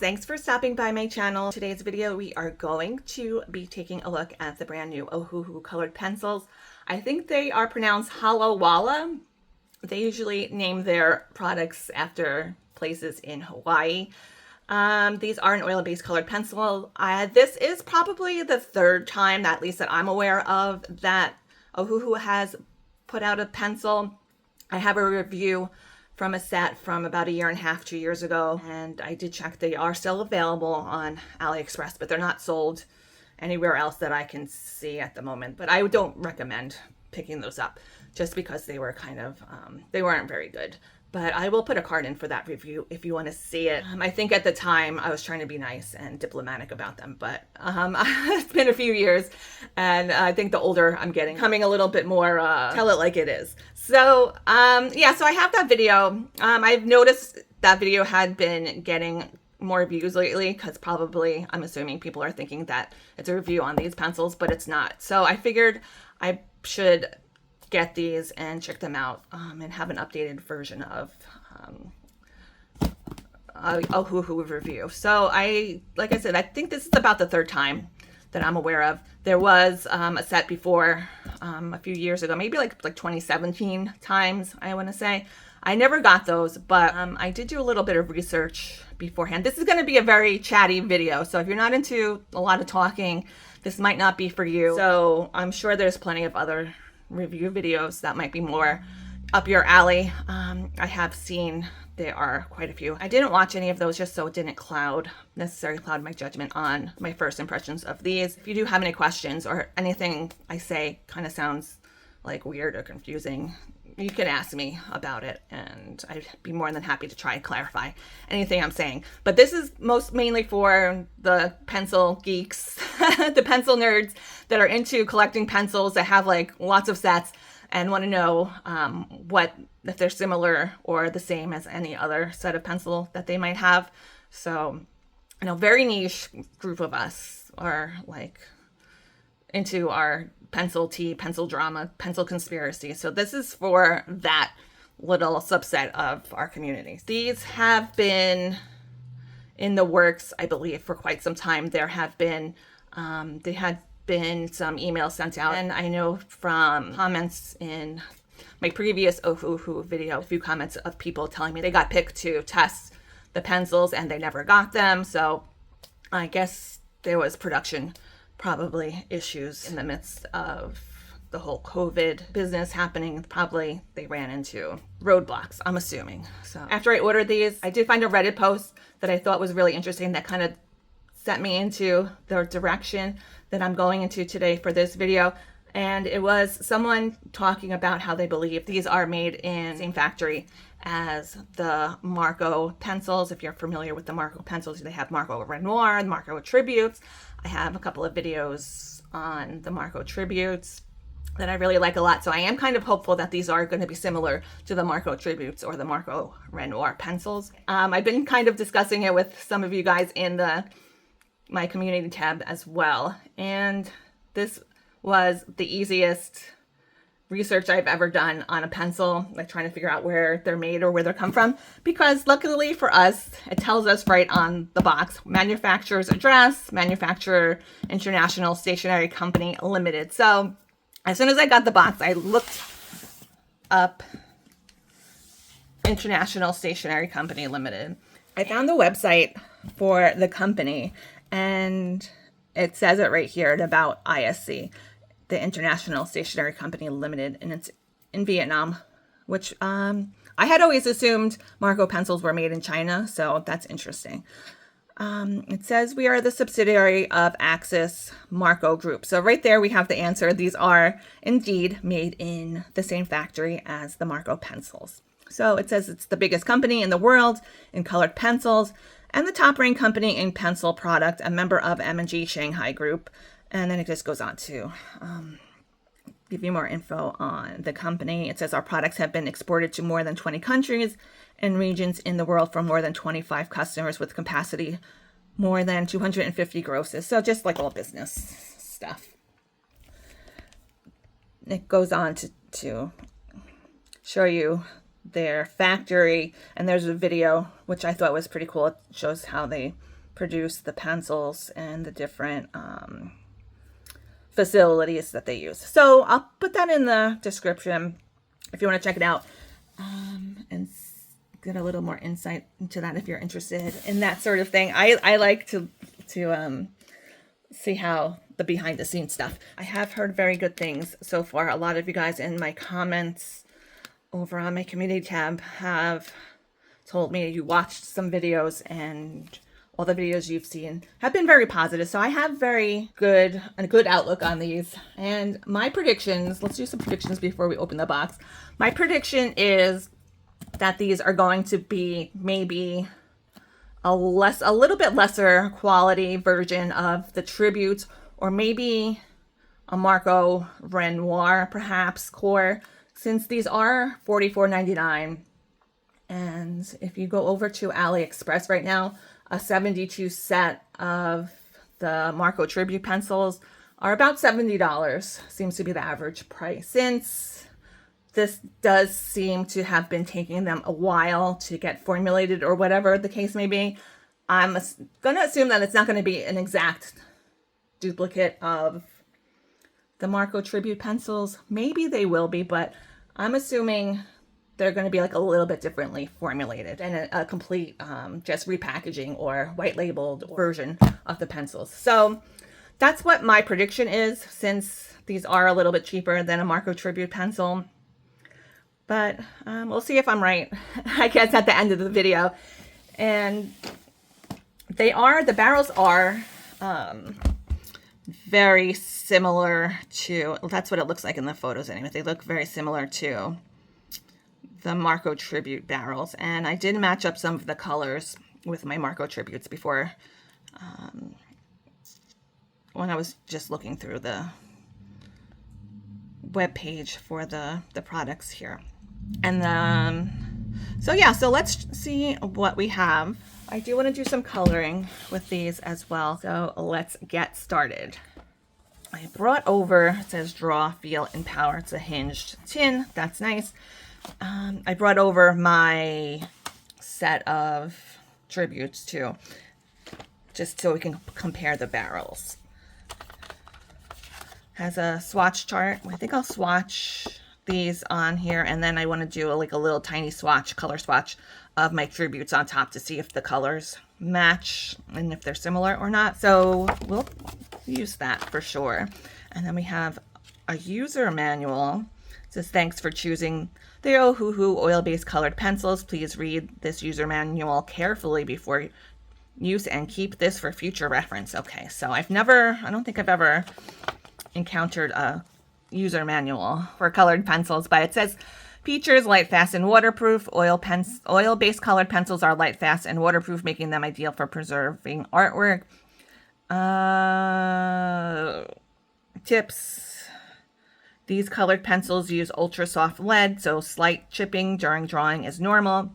thanks for stopping by my channel. Today's video we are going to be taking a look at the brand new Ohuhu colored pencils. I think they are pronounced Halawa. They usually name their products after places in Hawaii. These are an oil-based colored pencil. This is probably the third time, at least that I'm aware of, that Ohuhu has put out a pencil. I have a review from a set from about 1.5 years, 2 years ago, and I did check they are still available on AliExpress, but they're not sold anywhere else that I can see at the moment. But I don't recommend picking those up just because they were kind of, they weren't very good. But I will put a card in for that review if you want to see it. I think at the time I was trying to be nice and diplomatic about them, but it's been a few years, and I think the older I'm getting, becoming a little bit more tell it like it is. So yeah, so I have that video. I've noticed that video had been getting more views lately because probably, I'm assuming, people are thinking that it's a review on these pencils, but it's not. So I figured I should get these and check them out and have an updated version of Ohuhu review. So like I said, I think this is about the third time that I'm aware of. There was a set before a few years ago, maybe like 2017 times, I want to say. I never got those, but I did do a little bit of research beforehand. This is going to be a very chatty video, so if you're not into a lot of talking, this might not be for you. So I'm sure there's plenty of other review videos that might be more up your alley. I have seen there are quite a few. I didn't watch any of those just so it didn't necessarily cloud my judgment on my first impressions of these. If you do have any questions or anything I say kind of sounds like weird or confusing, you can ask me about it and I'd be more than happy to try and clarify anything I'm saying. But this is mainly for the pencil geeks, the pencil nerds that are into collecting pencils, that have like lots of sets and want to know if they're similar or the same as any other set of pencil that they might have. So, you know, very niche group of us are like into our pencil tea, pencil drama, pencil conspiracy. So this is for that little subset of our community. These have been in the works, I believe, for quite some time. There have been, they had been some emails sent out, and I know from comments in my previous Ohuhu video, a few comments of people telling me they got picked to test the pencils and they never got them. So I guess there was production probably issues in the midst of the whole COVID business happening. Probably they ran into roadblocks, I'm assuming. So after I ordered these, I did find a Reddit post that I thought was really interesting that kind of set me into the direction that I'm going into today for this video. And it was someone talking about how they believe these are made in the same factory as the Marco pencils. If you're familiar with the Marco pencils, they have Marco Renoir, Marco Tributes. I have a couple of videos on the Marco Tributes that I really like a lot. So I am kind of hopeful that these are going to be similar to the Marco Tributes or the Marco Renoir pencils. I've been kind of discussing it with some of you guys in my community tab as well. And this was the easiest research I've ever done on a pencil, like trying to figure out where they're made or where they come from, because luckily for us, it tells us right on the box, manufacturer's address, manufacturer, International Stationery Company Limited. So as soon as I got the box, I looked up International Stationery Company Limited. I found the website for the company, and it says it right here about ISC, the International Stationery Company Limited, and it's in Vietnam, which I had always assumed Marco pencils were made in China, so that's interesting. It says we are the subsidiary of Axis Marco Group. So right there we have the answer. These are indeed made in the same factory as the Marco pencils. So it says it's the biggest company in the world in colored pencils and the top ranked company in pencil product, a member of M&G Shanghai Group. And then it just goes on to give you more info on the company. It says our products have been exported to more than 20 countries and regions in the world for more than 25 customers with capacity more than 250 grosses. So just like all business stuff. It goes on to show you their factory, and there's a video which I thought was pretty cool. It shows how they produce the pencils and the different facilities that they use. So I'll put that in the description if you want to check it out and get a little more insight into that if you're interested in that sort of thing. I like to see how the behind the scenes stuff. I have heard very good things so far. A lot of you guys in my comments over on my community tab have told me you watched some videos and all the videos you've seen have been very positive. So I have a good outlook on these. And my predictions, let's do some predictions before we open the box. My prediction is that these are going to be maybe a little bit lesser quality version of the tributes, or maybe a Marco Renoir perhaps core, since these are $44.99. And if you go over to AliExpress right now, a 72 set of the Marco tribute pencils are about $70, seems to be the average price. Since this does seem to have been taking them a while to get formulated or whatever the case may be, I'm going to assume that it's not going to be an exact duplicate of the Marco tribute pencils. Maybe they will be, but I'm assuming they're going to be like a little bit differently formulated and a complete just repackaging or white labeled version of the pencils. So that's what my prediction is, since these are a little bit cheaper than a Marco tribute pencil. But we'll see if I'm right, I guess, at the end of the video. And the barrels are very similar to, well, that's what it looks like in the photos anyway. They look very similar to the Marco tribute barrels. And I did match up some of the colors with my Marco tributes before when I was just looking through the web page for the products here. And so let's see what we have. I do want to do some coloring with these as well, so let's get started. I brought over, it says Draw, Feel, and Power. It's a hinged tin. That's nice. I brought over my set of tributes too, just so we can compare the barrels. Has a swatch chart. I think I'll swatch these on here, and then I want to do a little tiny color swatch of my tributes on top to see if the colors match and if they're similar or not. So we'll use that for sure. And then we have a user manual. It says, thanks for choosing the Ohuhu oil-based colored pencils. Please read this user manual carefully before use and keep this for future reference. Okay, so I don't think I've ever encountered a user manual for colored pencils, but it says features light, fast, and waterproof. Oil-based colored pencils are light, fast, and waterproof, making them ideal for preserving artwork. Tips. These colored pencils use ultra soft lead, so slight chipping during drawing is normal.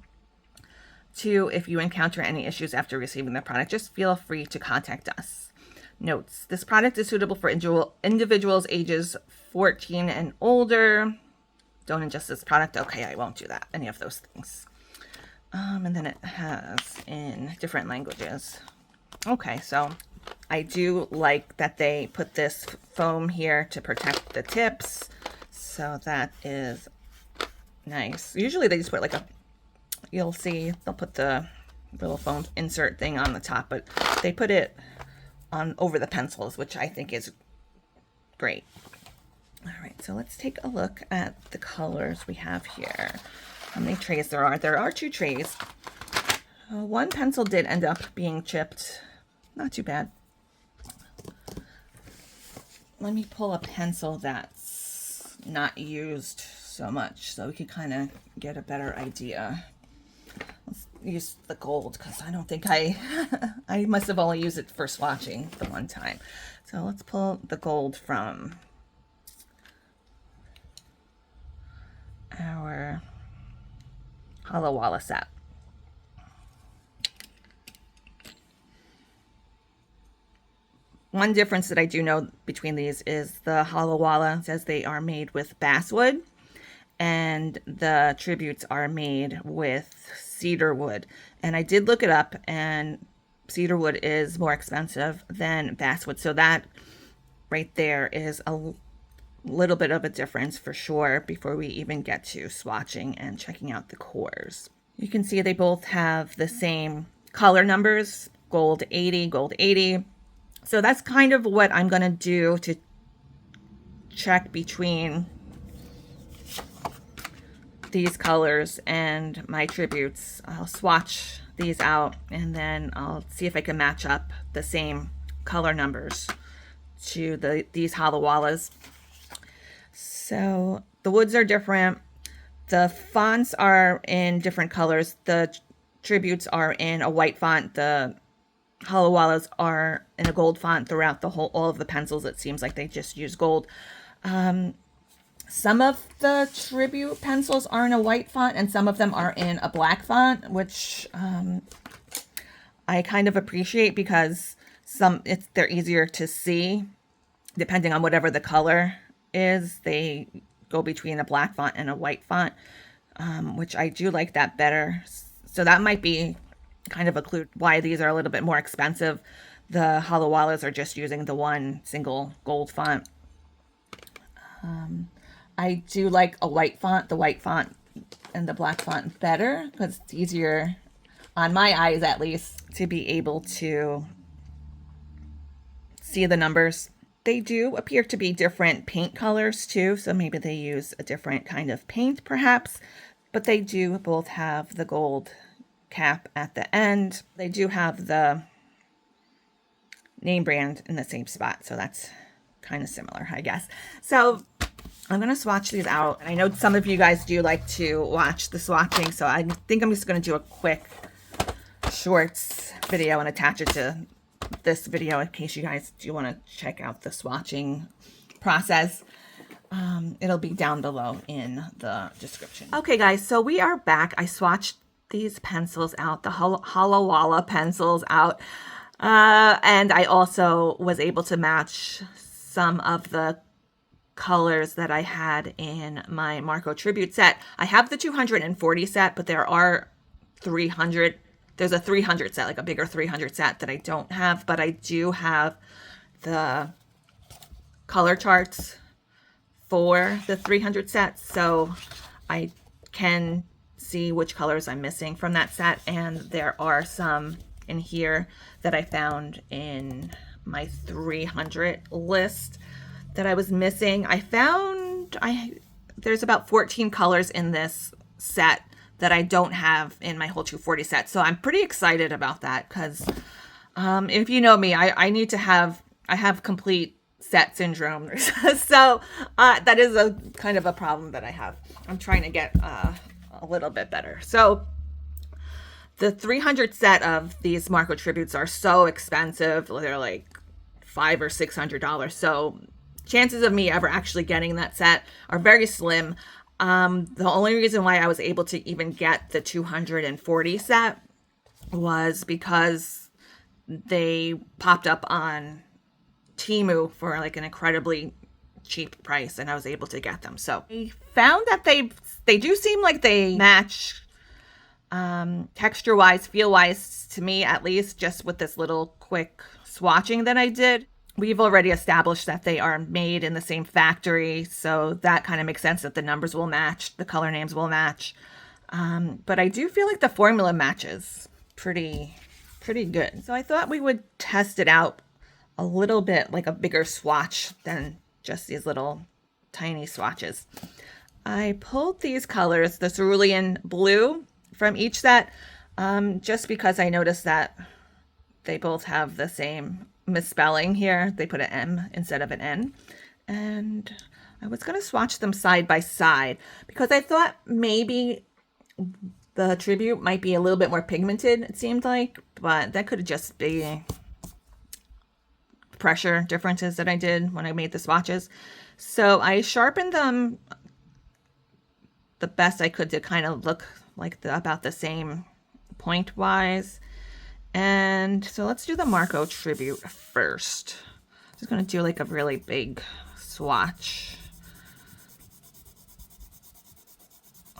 2, if you encounter any issues after receiving the product, just feel free to contact us. Notes. This product is suitable for individuals ages 14 and older. Don't ingest this product. Okay, I won't do that. Any of those things. And then it has in different languages. Okay, so I do like that they put this foam here to protect the tips. So that is nice. Usually they just put you'll see they'll put the little foam insert thing on the top, but they put it on over the pencils, which I think is great. All right, so let's take a look at the colors we have here. How many trays there are? There are 2 trays. One pencil did end up being chipped. Not too bad. Let me pull a pencil that's not used so much so we can kind of get a better idea. Let's use the gold because I don't think I must have only used it for swatching the one time. So let's pull the gold from our Halawa set. One difference that I do know between these is the Halawa says they are made with basswood and the tributes are made with cedar wood. And I did look it up, and cedarwood is more expensive than basswood. So that right there is a little bit of a difference for sure before we even get to swatching and checking out the cores. You can see they both have the same color numbers, gold 80, gold 80. So that's kind of what I'm going to do to check between these colors and my tributes. I'll swatch these out and then I'll see if I can match up the same color numbers to these Halawalas. So the woods are different. The fonts are in different colors. The tributes are in a white font. The Halawalas are in a gold font throughout all of the pencils. It seems like they just use gold. Some of the tribute pencils are in a white font and some of them are in a black font, which I kind of appreciate because they're easier to see depending on whatever the color is. They go between a black font and a white font, which I do like that better. So that might be kind of a clue why these are a little bit more expensive. The Halawalas are just using the one single gold font. I do like a white font, the white font and the black font better because it's easier on my eyes at least to be able to see the numbers. They do appear to be different paint colors too, so maybe they use a different kind of paint perhaps, but they do both have the gold cap at the end. They do have the name brand in the same spot, so that's kind of similar, I guess. So I'm going to swatch these out. I know some of you guys do like to watch the swatching, so I think I'm just going to do a quick shorts video and attach it to this video in case you guys do want to check out the swatching process. It'll be down below in the description. Okay guys, so we are back. I swatched these pencils out, the Halawala pencils out, and I also was able to match some of the colors that I had in my Marco Tribute set. I have the 240 set, but there are 300. There's a 300 set, like a bigger 300 set that I don't have, but I do have the color charts for the 300 set, so I can see which colors I'm missing from that set, and there are some in here that I found in my 300 list that I was missing. There's about 14 colors in this set that I don't have in my whole 240 set. So I'm pretty excited about that because if you know me, I have complete set syndrome. So that is a kind of a problem that I have. I'm trying to get a little bit better. So the 300 set of these Marco Tributes are so expensive. They're like $500 or $600. So chances of me ever actually getting that set are very slim. The only reason why I was able to even get the 240 set was because they popped up on Temu for like an incredibly cheap price and I was able to get them. So I found that they do seem like they match texture wise, feel wise to me, at least just with this little quick swatching that I did. We've already established that they are made in the same factory, so that kind of makes sense that the numbers will match, the color names will match. But I do feel like the formula matches pretty good. So I thought we would test it out a little bit, like a bigger swatch than just these little tiny swatches. I pulled these colors, the cerulean blue from each set, just because I noticed that they both have the same misspelling here. They put an M instead of an N. And I was going to swatch them side by side because I thought maybe the Tribute might be a little bit more pigmented, it seemed like, but that could just be pressure differences that I did when I made the swatches. So I sharpened them the best I could to kind of look like about the same point wise. And so let's do the Marco Tribute first. I'm just going to do like a really big swatch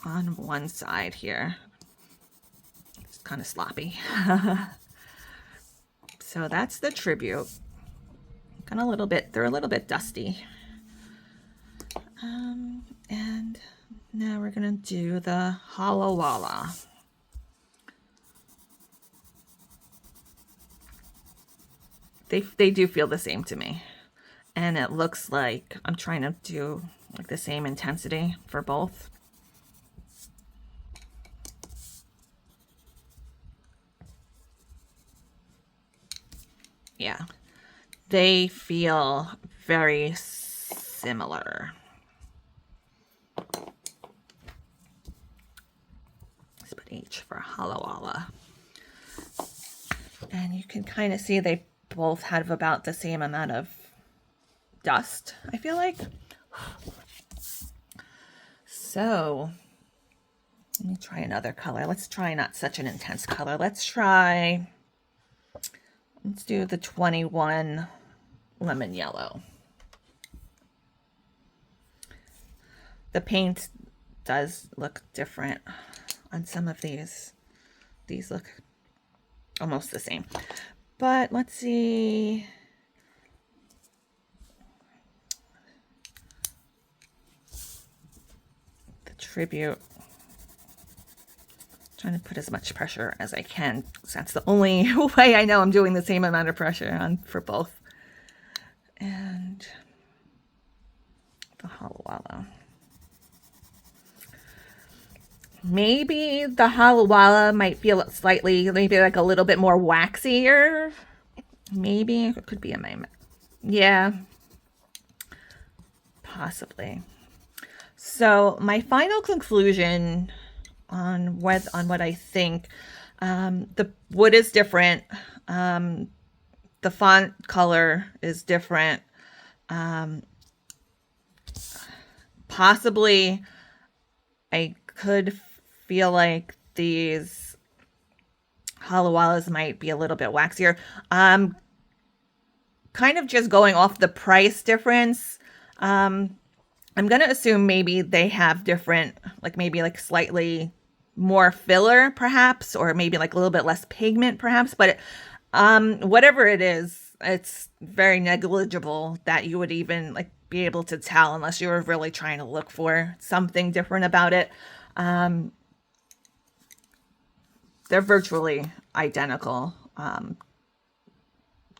on one side here. It's kind of sloppy. So that's the tribute. Got a little bit, they're a little bit dusty. And now we're gonna do the Halawa. They do feel the same to me. And it looks like I'm trying to do like the same intensity for both. Yeah, they feel very similar. Let's put H for Halawa. And you can kind of see they both have about the same amount of dust, I feel like. So let me try another color. Let's try not such an intense color. Let's do the 21 lemon yellow. The paint does look different on some of these. These look almost the same. But let's see. The tribute. Trying to put as much pressure as I can, because that's the only way I know I'm doing the same amount of pressure on for both. And the Halawa. Maybe the Halawa might feel slightly, maybe like a little bit more waxier. Maybe it could be a moment. Yeah, possibly. So my final conclusion on what I think, the wood is different. The font color is different. Possibly I could feel like these Halawalas might be a little bit waxier. Kind of just going off the price difference. I'm going to assume maybe they have different, like maybe like slightly more filler perhaps, or maybe like a little bit less pigment perhaps, but whatever it is, it's very negligible that you would even like be able to tell unless you were really trying to look for something different about it. They're virtually identical,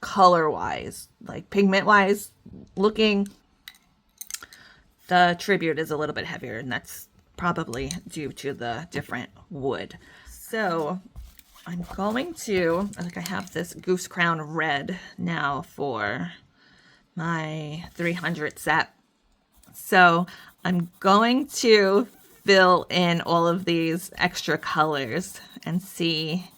color wise, like pigment wise looking. The tribute is a little bit heavier, and that's probably due to the different wood. So I'm going to, I think I have this Goose Crown Red now for my 300 set. So I'm going to fill in all of these extra colors and see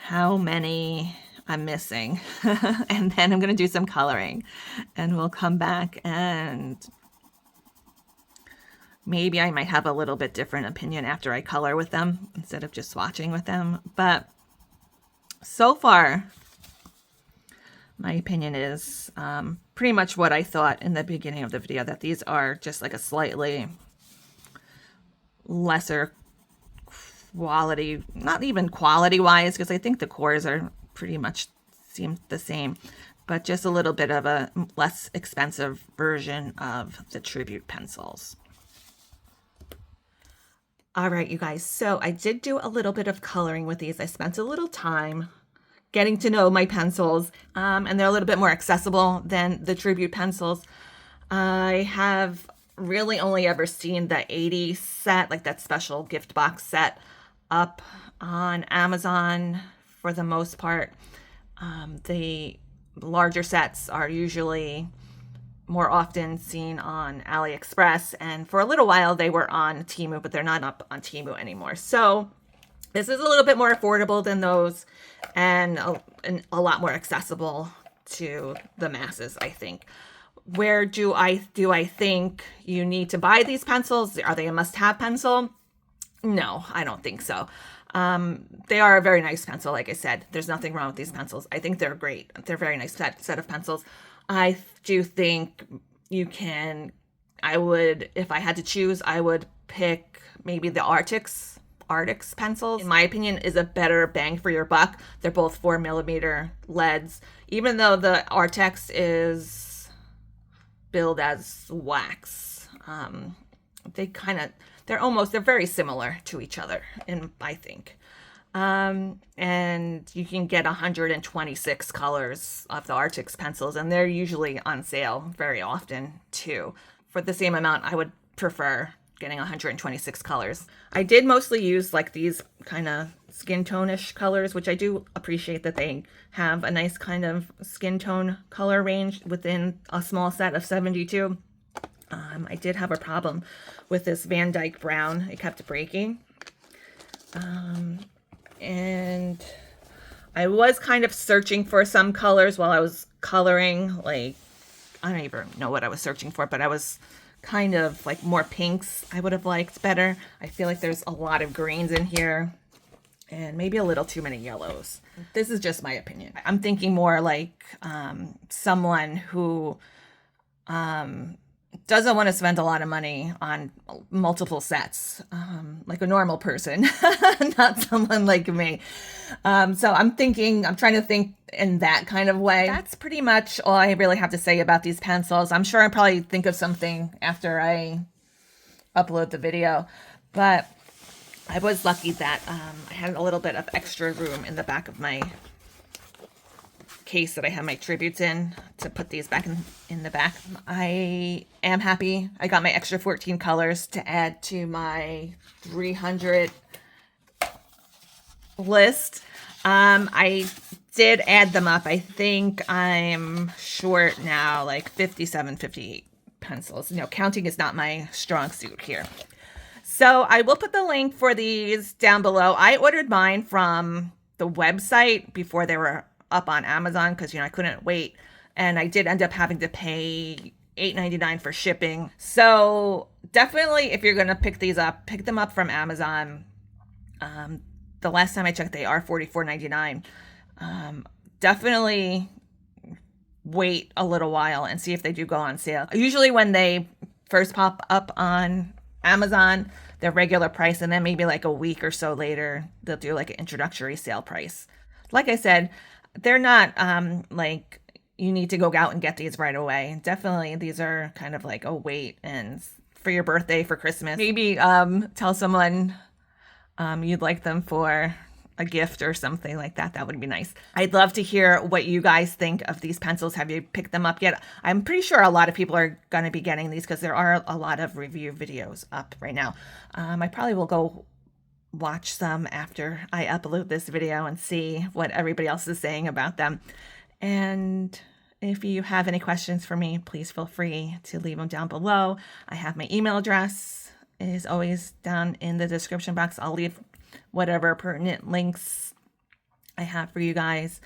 how many I'm missing. And then I'm going to do some coloring, and we'll come back and maybe I might have a little bit different opinion after I color with them instead of just swatching with them. But so far, my opinion is pretty much what I thought in the beginning of the video, that these are just like a slightly lesser quality, not even quality wise, because I think the cores are pretty much seem the same, but just a little bit of a less expensive version of the tribute pencils. All right, you guys, so I did do a little bit of coloring with these. I spent a little time getting to know my pencils, and they're a little bit more accessible than the tribute pencils. I have really only ever seen the 80 set, like that special gift box set, up on Amazon for the most part. The larger sets are usually more often seen on AliExpress, and for a little while they were on Temu, but they're not up on Temu anymore. So this is a little bit more affordable than those, and a lot more accessible to the masses, I think. Where do I think you need to buy these pencils? Are they a must-have pencil? No, I don't think so. They are a very nice pencil. Like I said, there's nothing wrong with these pencils. I think they're great. They're a very nice set of pencils. I do think you can, I would, if I had to choose, I would pick maybe the Arctics Arctic's pencils, in my opinion, is a better bang for your buck. They're both 4mm leads. Even though the Arctex is billed as wax, they're very similar to each other, I think. And you can get 126 colors of the Arctic's pencils, and they're usually on sale very often too. For the same amount, I would prefer getting 126 colors. I did mostly use like these kind of skin tone-ish colors, which I do appreciate that they have a nice kind of skin tone color range within a small set of 72. I did have a problem with this Van Dyke Brown. It kept breaking. And I was kind of searching for some colors while I was coloring. Like, I don't even know what I was searching for, but I was kind of like more pinks I would have liked better. I feel like there's a lot of greens in here and maybe a little too many yellows. This is just my opinion. I'm thinking more like someone who doesn't want to spend a lot of money on multiple sets, like a normal person, not someone like me. So I'm trying to think in that kind of way. That's pretty much all I really have to say about these pencils. I'm sure I'll probably think of something after I upload the video, but I was lucky that I had a little bit of extra room in the back of my case that I have my tributes in to put these back in the back. I am happy I got my extra 14 colors to add to my 300 list. I did add them up. I think I'm short now like 57, 58 pencils. Counting is not my strong suit here. So I will put the link for these down below. I ordered mine from the website before they were up on Amazon because I couldn't wait, and I did end up having to pay $8.99 for shipping. So definitely, if you're gonna pick these up, pick them up from Amazon. The last time I checked, they are $44.99. Definitely wait a little while and see if they do go on sale. Usually when they first pop up on Amazon, they're regular price, and then maybe like a week or so later, they'll do like an introductory sale price. Like I said, they're not like you need to go out and get these right away. Definitely, these are kind of like a wait, and for your birthday, for Christmas. Maybe tell someone you'd like them for a gift or something like that. That would be nice. I'd love to hear what you guys think of these pencils. Have you picked them up yet? I'm pretty sure a lot of people are going to be getting these because there are a lot of review videos up right now. I probably will go watch some after I upload this video and see what everybody else is saying about them. And if you have any questions for me, please feel free to leave them down below. I have my email address. It is always down in the description box. I'll leave whatever pertinent links I have for you guys.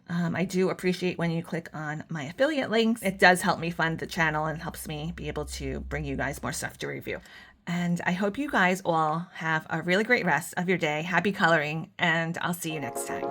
I do appreciate when you click on my affiliate links. It does help me fund the channel and helps me be able to bring you guys more stuff to review. And I hope you guys all have a really great rest of your day. Happy coloring, and I'll see you next time.